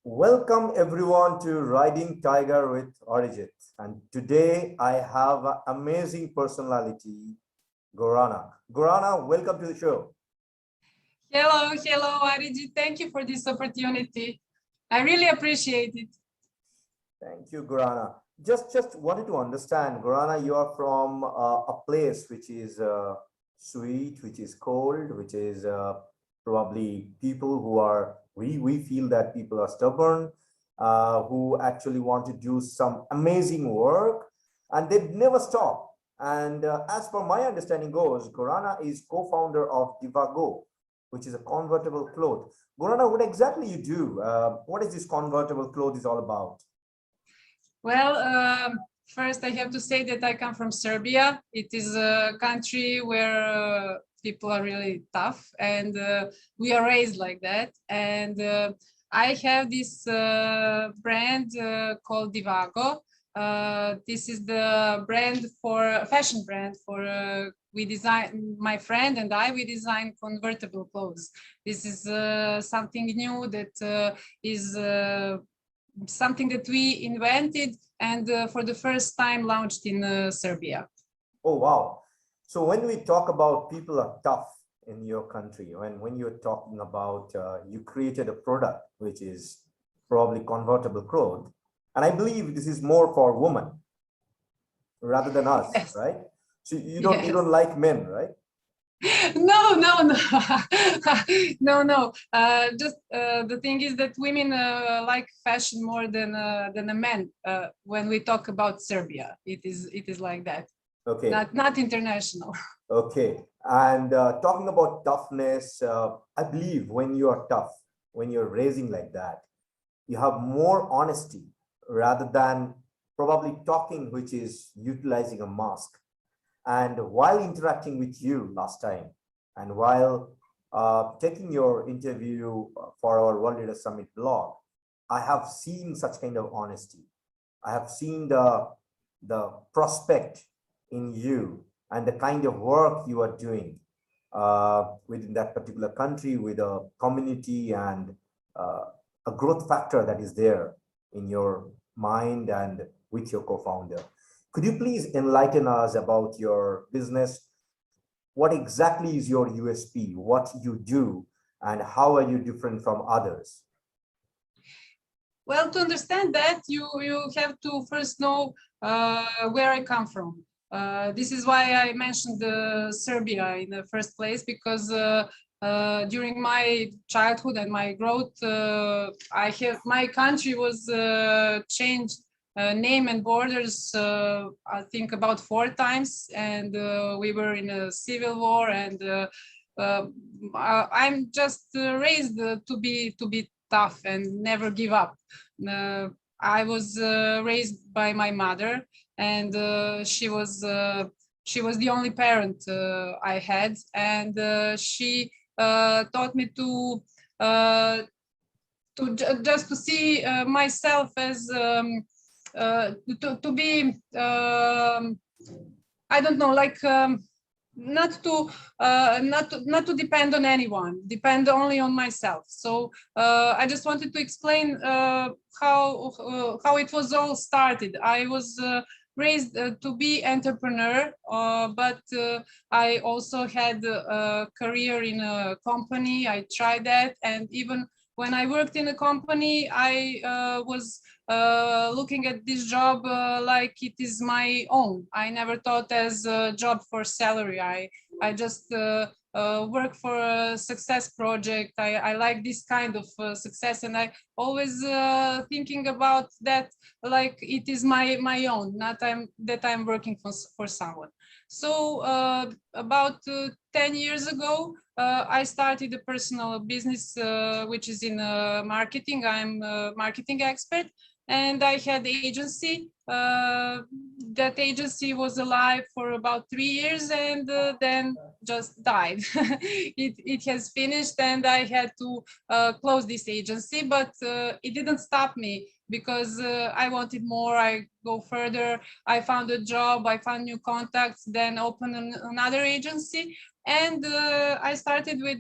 Welcome everyone to Riding Tiger with Arijit. And today I have an amazing personality, Gorana. Gorana, welcome to the show. Hello, Arijit. Thank you for this opportunity. I really appreciate it. Thank you, Gorana. Just wanted to understand, Gorana, you are from a place which is sweet, which is cold, which is probably people who are, we feel that people are stubborn, who actually want to do some amazing work and they never stop. And as per my understanding goes, Gorana is co-founder of Divago, which is a convertible cloth. Gorana, what exactly you do? What is this convertible cloth is all about? Well, first I have to say that I come from Serbia. It is a country where people are really tough, and we are raised like that. And I have this brand called Divago. This is the brand for fashion brand for we design, my friend and I, we design convertible clothes. This is something new that is something that we invented and for the first time launched in Serbia. Oh, wow. So when we talk about people are tough in your country, when you're talking about you created a product which is probably convertible cloth, and I believe this is more for women rather than us, Yes. right? So you Yes. don't like men, right? No, no. Just the thing is that women like fashion more than a man. When we talk about Serbia, it is like that. Okay. Not international. Okay. And talking about toughness, I believe when you are tough, when you're raising like that, you have more honesty rather than probably talking, which is utilizing a mask. And while interacting with you last time, and while taking your interview for our World Leader Summit blog, I have seen such kind of honesty. I have seen the prospect in you and the kind of work you are doing within that particular country with a community and uh, a growth factor that is there in your mind and with your co-founder. Could you please enlighten us about your business? What exactly is your USP? What you do and how are you different from others? Well, to understand that, you have to first know where I come from. This is why I mentioned Serbia in the first place, because during my childhood and my growth, my country was changed name and borders, I think about 4 times, and we were in a civil war, and uh, I'm just raised to be tough and never give up. Uh, I was raised by my mother, and she was the only parent I had, and she taught me uh, just to see myself as to be I don't know, like not to depend on anyone, depend only on myself. So I just wanted to explain how it was all started. I was raised to be entrepreneur, but I also had a career in a company. I tried that, and even when I worked in a company, I was looking at this job like it is my own. I never thought as a job for salary. I just work for a success project. I like this kind of success, and I always thinking about that like it is my own, not I'm working for someone. So about 10 years ago, I started a personal business, which is in marketing. I'm a marketing expert, and I had agency. That agency was alive for about 3 years, and then just died. It has finished, and I had to close this agency, but it didn't stop me, because I wanted more. I go further. I found a job, I found new contacts, then opened another agency. And I started with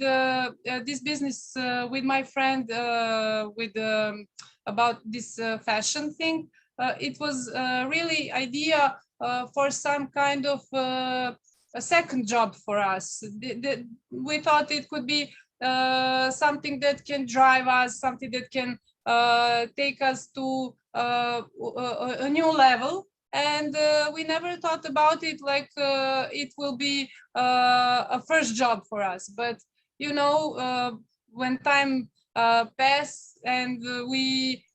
this business with my friend with about this fashion thing. It was really idea for some kind of a second job for us. We thought it could be something that can drive us, something that can take us to a new level. And we never thought about it like it will be a first job for us. But you know, when time passed and we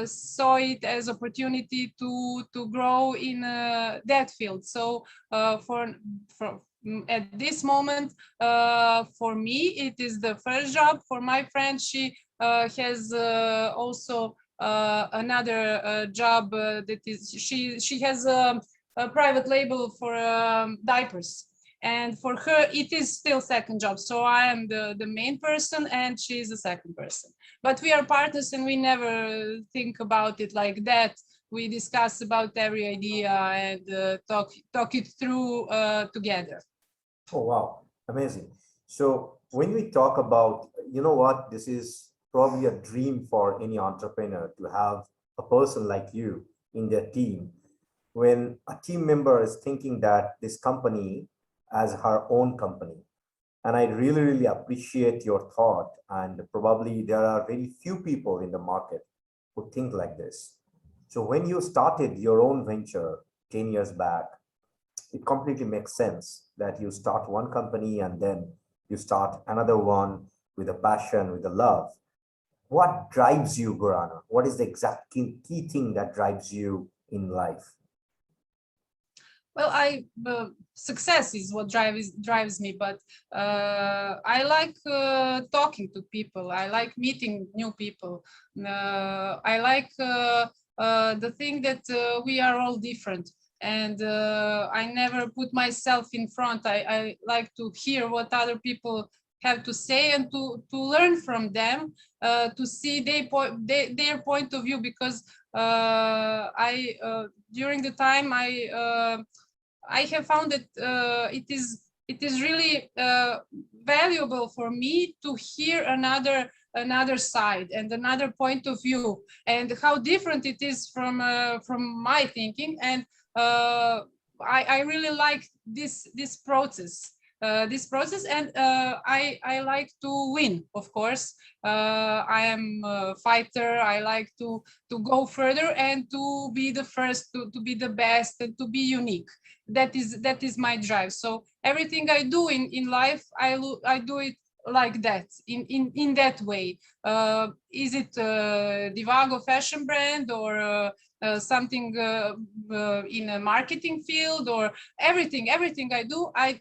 saw it as opportunity to grow in that field. So for at this moment, for me, it is the first job. For my friend, she has also another job that is she has a private label for diapers, and for her it is still second job. So I am the main person and she is the second person, but we are partners and we never think about it like that. We discuss about every idea and talk it through together. Oh, wow. Amazing. So when we talk about, you know what, this is probably a dream for any entrepreneur to have a person like you in their team. When a team member is thinking that this company as her own company, and I really, really appreciate your thought. And probably there are very few people in the market who think like this. So when you started your own venture 10 years back, it completely makes sense that you start one company and then you start another one with a passion, with a love. What drives you, Gorana? What is the exact key thing that drives you in life? Well, I success is what drives me, but I like talking to people. I like meeting new people. I like the thing that we are all different, and I never put myself in front. I like to hear what other people have to say and to learn from them, to see their point of view, because I during the time I have found that it is really valuable for me to hear another side and another point of view, and how different it is from my thinking. And I really like this process. And I like to win, of course. I am a fighter. I like to go further and to be the first, to be the best, and to be unique. That is my drive. So everything I do in life, I do it like that, in that way. Is it Divago fashion brand, or something in a marketing field, or everything I do, I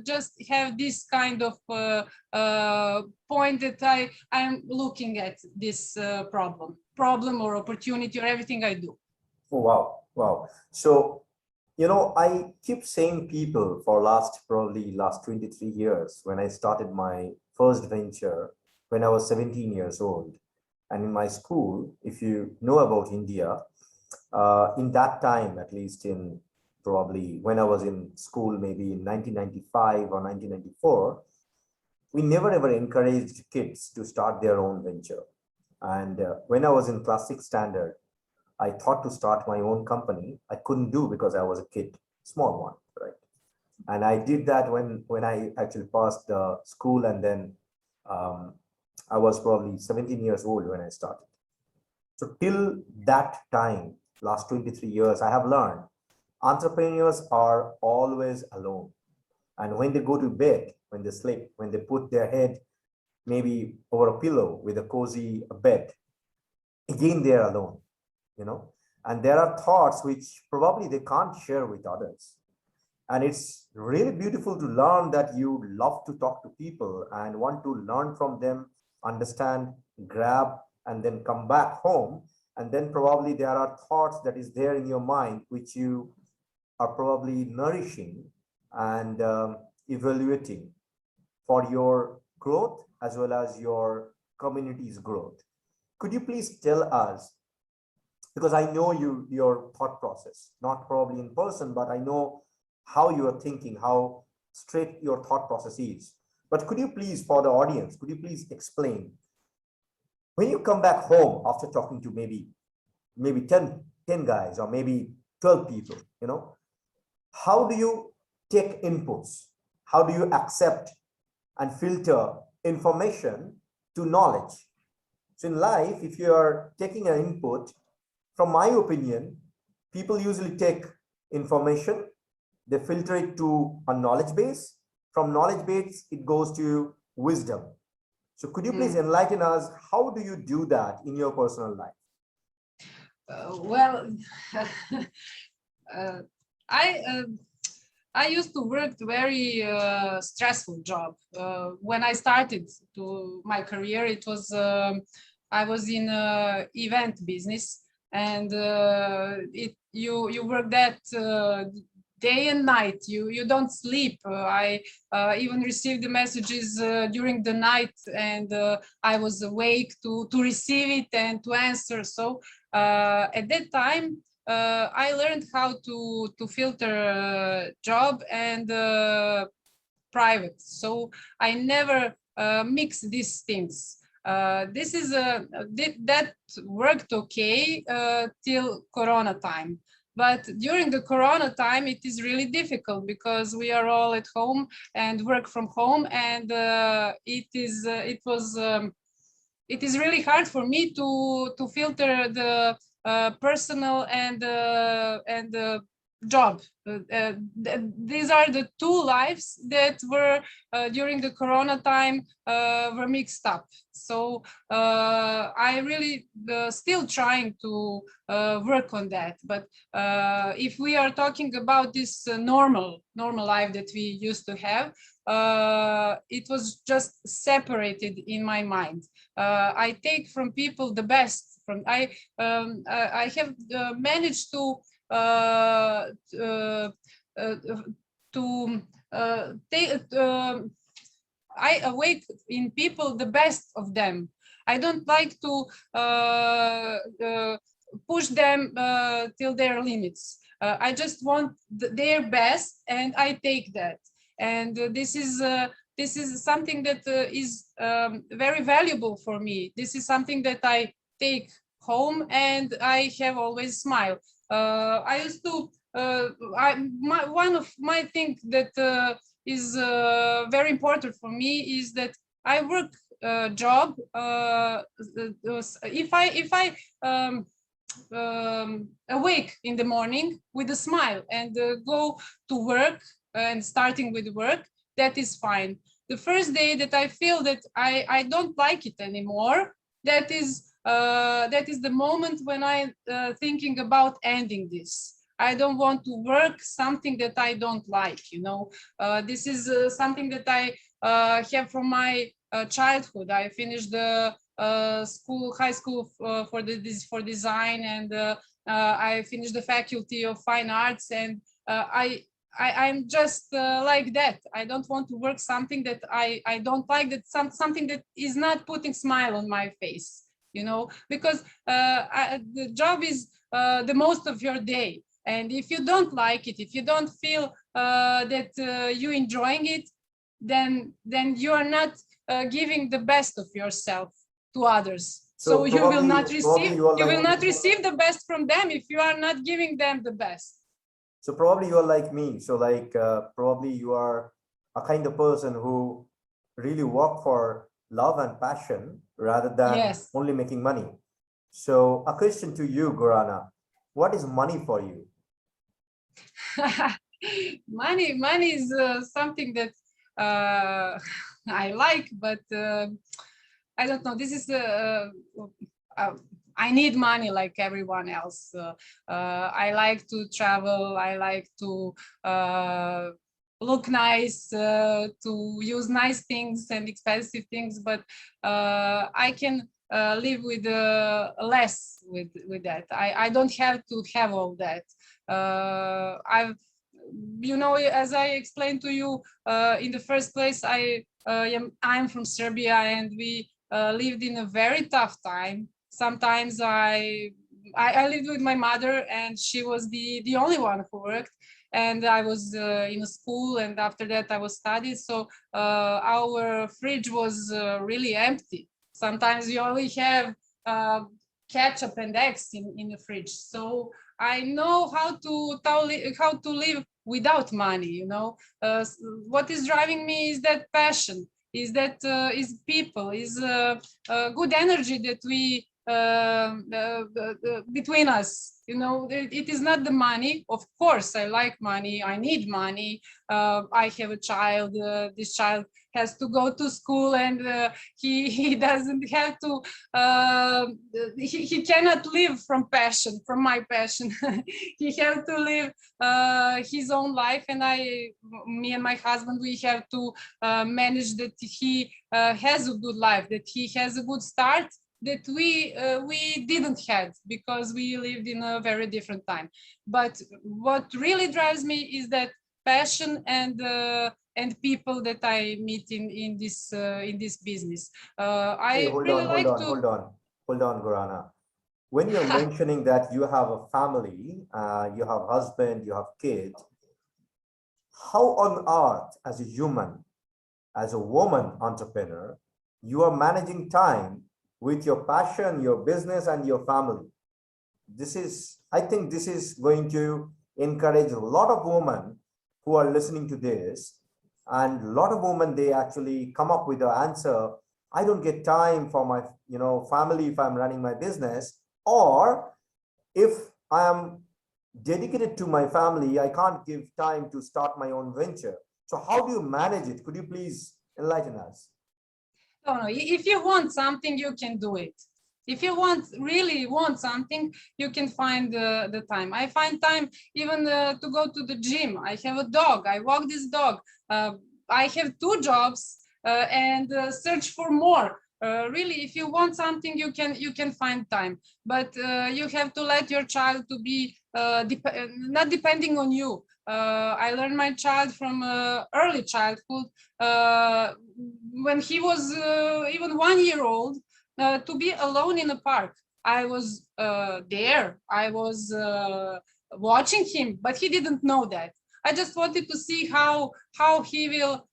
just have this kind of point that I'm looking at this problem or opportunity, or everything I do. Oh, wow. Wow. So, you know, I keep saying people for probably last 23 years, when I started my first venture when I was 17 years old. And in my school, if you know about India, in that time, at least in probably when I was in school, maybe in 1995 or 1994, we never ever encouraged kids to start their own venture. And when I was in class 6 standard, I thought to start my own company. I couldn't do because I was a kid, small one, right? And I did that when I actually passed the school, and then um, I was probably 17 years old when I started. So till that time, last 23 years, I have learned entrepreneurs are always alone. And when they go to bed, when they sleep, when they put their head maybe over a pillow with a cozy bed, again, they're alone, you know. And there are thoughts which probably they can't share with others. And it's really beautiful to learn that you love to talk to people and want to learn from them, understand, grab, and then come back home. And then probably there are thoughts that is there in your mind which you are probably nourishing and evaluating for your growth as well as your community's growth. Could you please tell us, because I know your thought process, not probably in person, but I know how you are thinking, how straight your thought process is. But could you please, for the audience, could you please explain, when you come back home after talking to maybe 10 guys or maybe 12 people, how do you take inputs? How do you accept and filter information to knowledge? So in life, if you are taking an input, from my opinion, people usually take information, they filter it to a knowledge base. From knowledge base, it goes to wisdom. So could you please enlighten us, how do you do that in your personal life? Well, I used to work very stressful job. When I started to my career, it was I was in event business, and you work that day and night. You don't sleep. I even received the messages during the night, and I was awake to receive it and to answer. So at that time, I learned how to filter job and private. So I never mix these things. That worked okay till Corona time. But during the Corona time, it is really difficult because we are all at home and work from home, and it is really hard for me to filter the personal and job. These are the two lives that were during the Corona time were mixed up. So I really still trying to work on that. But if we are talking about this normal life that we used to have, it was just separated in my mind. I take from people the best. I have managed to I awake in people the best of them. I don't like to push them till their limits. I just want their best, and I take that. And this is something that is very valuable for me. This is something that I take home, and I have always smile. I used to one of my things that is very important for me is that I work job. If I awake in the morning with a smile and go to work and starting with work, that is fine. The first day that I feel that I don't like it anymore, that is the moment when I thinking about ending this. I don't want to work something that I don't like, This is something that I have from my childhood. I finished the high school for design, and I finished the faculty of fine arts, and I'm just like that. I don't want to work something that I don't like, that something that is not putting smile on my face. Because the job is the most of your day. And if you don't like it, if you don't feel that you're enjoying it, then you are not giving the best of yourself to others. So you will not receive the best from them if you are not giving them the best. So probably you are like me. So probably you are a kind of person who really work for love and passion rather than only making money. So a question to you, Gorana, what is money for you? Money is something that I like, but I don't know. This is I need money like everyone else. I like to travel. I like to look nice, to use nice things and expensive things, but I can live with less with that. I don't have to have all that. As I explained to you in the first place, I'm from Serbia, and we lived in a very tough time. Sometimes I lived with my mother, and she was the only one who worked. and I was in a school, and after that I was studying. So our fridge was really empty. Sometimes we only have ketchup and eggs in the fridge. So I know how to live without money. You know, what is driving me is that passion, is that is people, is good energy that we between us. You know, it is not the money. Of course, I like money. I need money. I have a child. This child has to go to school, and he doesn't have to. He cannot live from passion, from my passion. He has to live his own life, and me and my husband, we have to manage that he has a good life, that he has a good start that we didn't have because we lived in a very different time. But what really drives me is that passion and people that I meet in this business. Hey, I really like to. hold on, Gorana. When you're mentioning that you have a family, you have husband, you have kids, how on earth, as a human, as a woman entrepreneur, you are managing time with your passion, your business, and your family? I think this is going to encourage a lot of women who are listening to this, and a lot of women, they actually come up with the answer: I don't get time for my family if I'm running my business, or if I am dedicated to my family, I can't give time to start my own venture. So how do you manage it? Could you please enlighten us? No, if you want something, you can do it. If you really want something, you can find the time. I find time even to go to the gym. I have a dog. I walk this dog. I have 2 jobs and search for more. Really, if you want something, you can find time. But you have to let your child to be not depending on you. I learned my child from early childhood, when he was even 1 year old, to be alone in a park. I was there. I was watching him, but he didn't know that. I just wanted to see how he will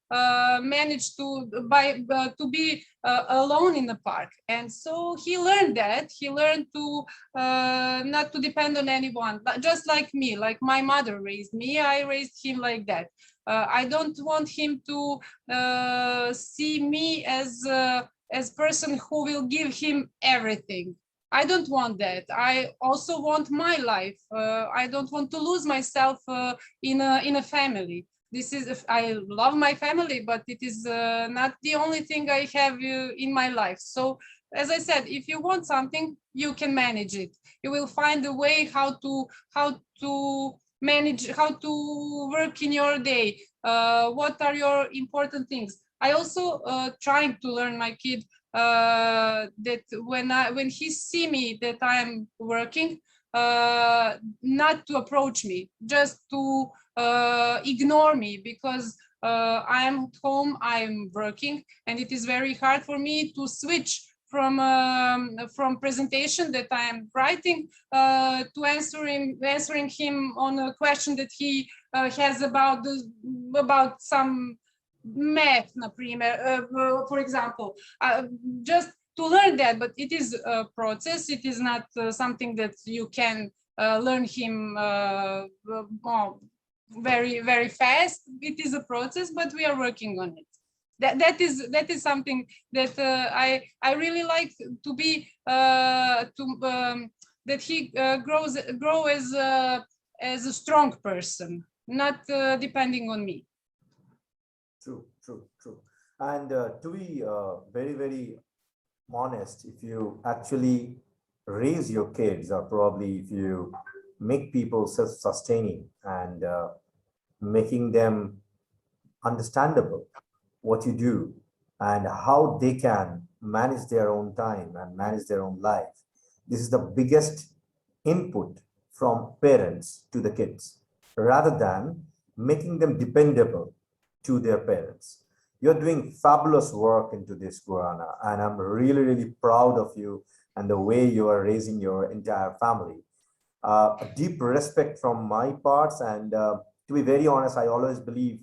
manage to be alone in the park. And so he learned that. He learned to not to depend on anyone, just like me, like my mother raised me. I raised him like that. I don't want him to see me as person who will give him everything. I don't want that. I also want my life. I don't want to lose myself in a family. This is, I love my family, but it is not the only thing I have in my life. So, as I said, if you want something, you can manage it. You will find a way how to manage, how to work in your day. What are your important things? I also trying to learn my kid that when he see me that I'm working, not to approach me, just to ignore me, because I'm at home, I'm working, and it is very hard for me to switch from presentation that I'm writing to answering him on a question that he has about some math, for example. Just to learn that, but it is a process. It is not something that you can learn him very, very fast. It is a process, but we are working on it. That is something that I really like to be that he grow as a strong person, not depending on me. True, true, true. And to be very, very honest, if you actually raise your kids, or probably if you make people self-sustaining and making them understandable what you do and how they can manage their own time and manage their own life, this is the biggest input from parents to the kids, rather than making them dependable to their parents. You're doing fabulous work into this, Gorana, and I'm really, really proud of you and the way you are raising your entire family. A deep respect from my parts, and to be very honest, I always believe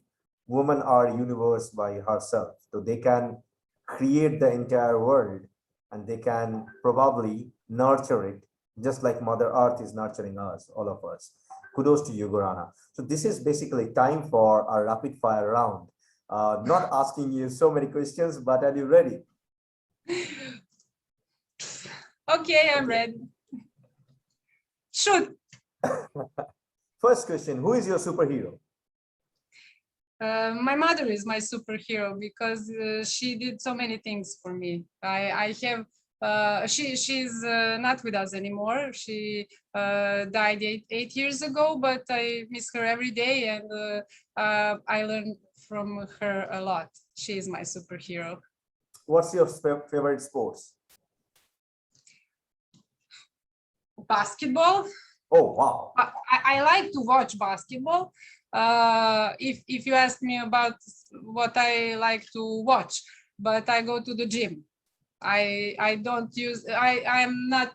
women are a universe by herself. So they can create the entire world and they can probably nurture it just like Mother Earth is nurturing us, all of us. Kudos to you, Gorana. So this is basically time for our rapid fire round. Not asking you so many questions, but are you ready? Okay, I'm ready. Shoot. First question, who is your superhero? My mother is my superhero because she did so many things for me. I have she's not with us anymore. She died eight years ago, but I miss her every day, and I learn from her a lot. She is my superhero. What's your favorite sports? Basketball. Oh, wow. I like to watch basketball. If you ask me about what I like to watch, but I go to the gym. I don't use, I'm not,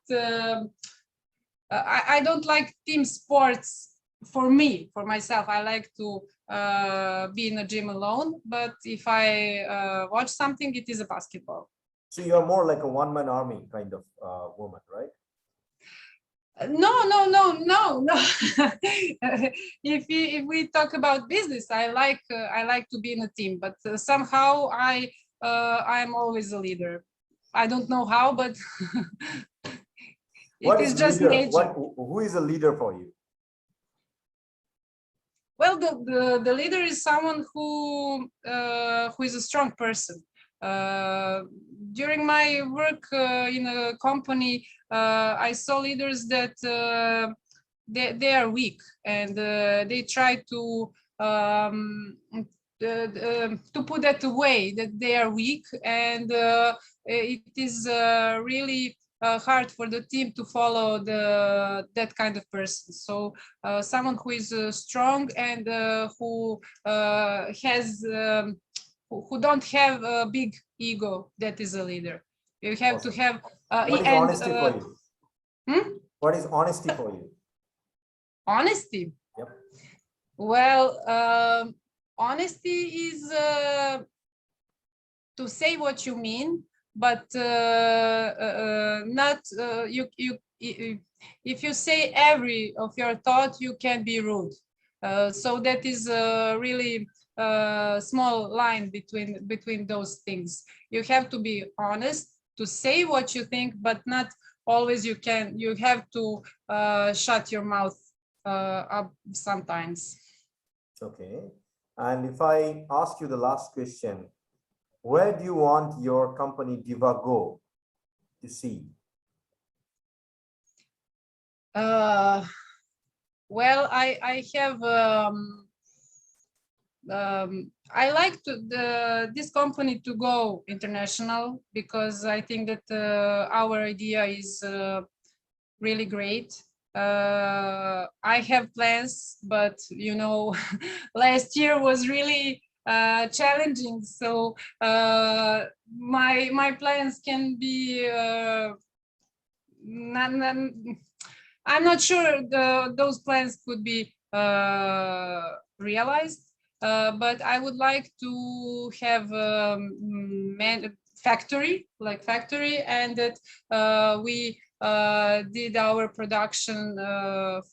I don't like team sports for me, for myself. I like to be in a gym alone, but if I watch something, it is a basketball. So you're more like a one-man army kind of woman, right? No. If we talk about business, I like to be in a team, but somehow I'm always a leader. I don't know how, but it is just nature. Who is a leader for you? Well, the leader is someone who is a strong person. During my work in a company, I saw leaders that they are weak, and they try to put that away, that they are weak, and it is really hard for the team to follow that kind of person. So someone who is strong and who has who don't have a big ego, that is a leader. You have Awesome. to have what is honesty for you? What is honesty for you? Honesty. Yep. Well, honesty is to say what you mean, but not if you say every of your thought, you can be rude. So that is really small line between those things. You have to be honest, to say what you think, but not always you have to shut your mouth up sometimes. Okay. And if I ask you the last question, where do you want your company Divago to see? Well, I have I like this company to go international, because I think that our idea is really great. I have plans, but you know, last year was really challenging. So my plans can be I'm not sure those plans could be realized, but I would like to have factory, and that we did our production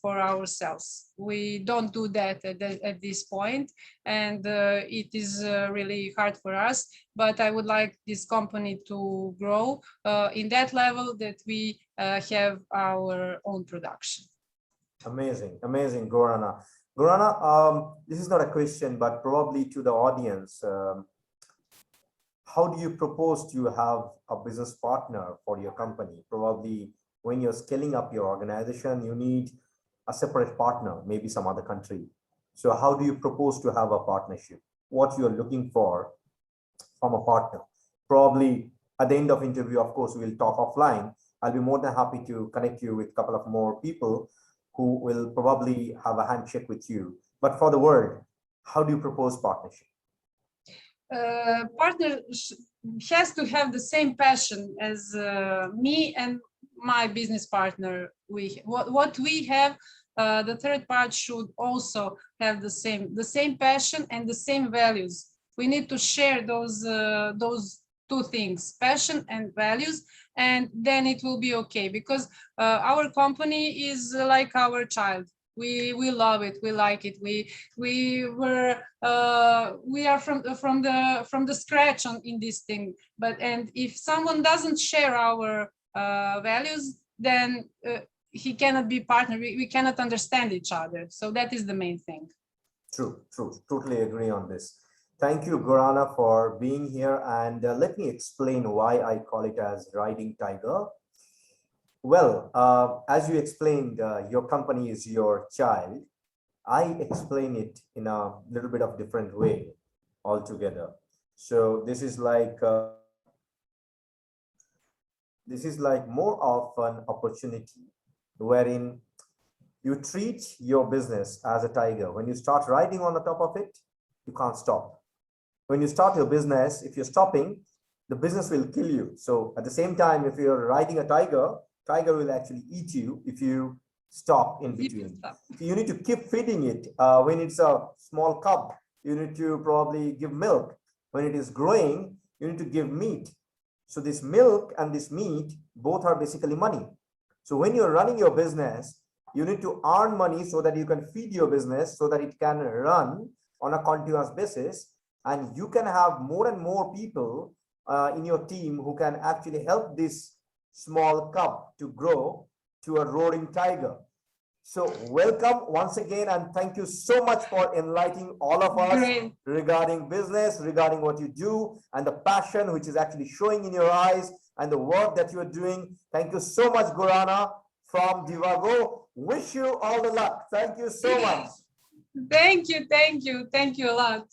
for ourselves. We don't do that at this point, and it is really hard for us, but I would like this company to grow in that level, that we have our own production. Amazing, amazing, Gorana. Gorana, this is not a question, but probably to the audience. How do you propose to have a business partner for your company? Probably when you're scaling up your organization, you need a separate partner, maybe some other country. So how do you propose to have a partnership? What you're looking for from a partner? Probably at the end of interview, of course, we'll talk offline. I'll be more than happy to connect you with a couple of more people who will probably have a handshake with you. But for the world, how do you propose partnership? Partner has to have the same passion as me and my business partner. What we have the third part should also have the same passion and the same values. We need to share those two things, passion and values, and then it will be okay, because our company is like our child. We love it, we like it, we are from the scratch in this thing. But and if someone doesn't share our values, then he cannot be partner. We cannot understand each other. So that is the main thing. True, true. Totally agree on this. Thank you, Gorana, for being here. And let me explain why I call it as riding tiger. Well, as you explained, your company is your child. I explain it in a little bit of different way altogether. So this is like more of an opportunity wherein you treat your business as a tiger. When you start riding on the top of it, you can't stop. When you start your business, if you're stopping, the business will kill you. So at the same time, if you're riding a tiger, tiger will actually eat you if you stop in between. So you need to keep feeding it. When it's a small cub, you need to probably give milk. When it is growing, you need to give meat. So this milk and this meat, both are basically money. So when you're running your business, you need to earn money so that you can feed your business, so that it can run on a continuous basis. And you can have more and more people in your team who can actually help this small cub to grow to a roaring tiger. So welcome once again, and thank you so much for enlightening all of us Great. regarding business, regarding what you do, and the passion which is actually showing in your eyes, and the work that you are doing. Thank you so much, Gorana from Divago. Wish you all the luck. Thank you so much. Thank you a lot.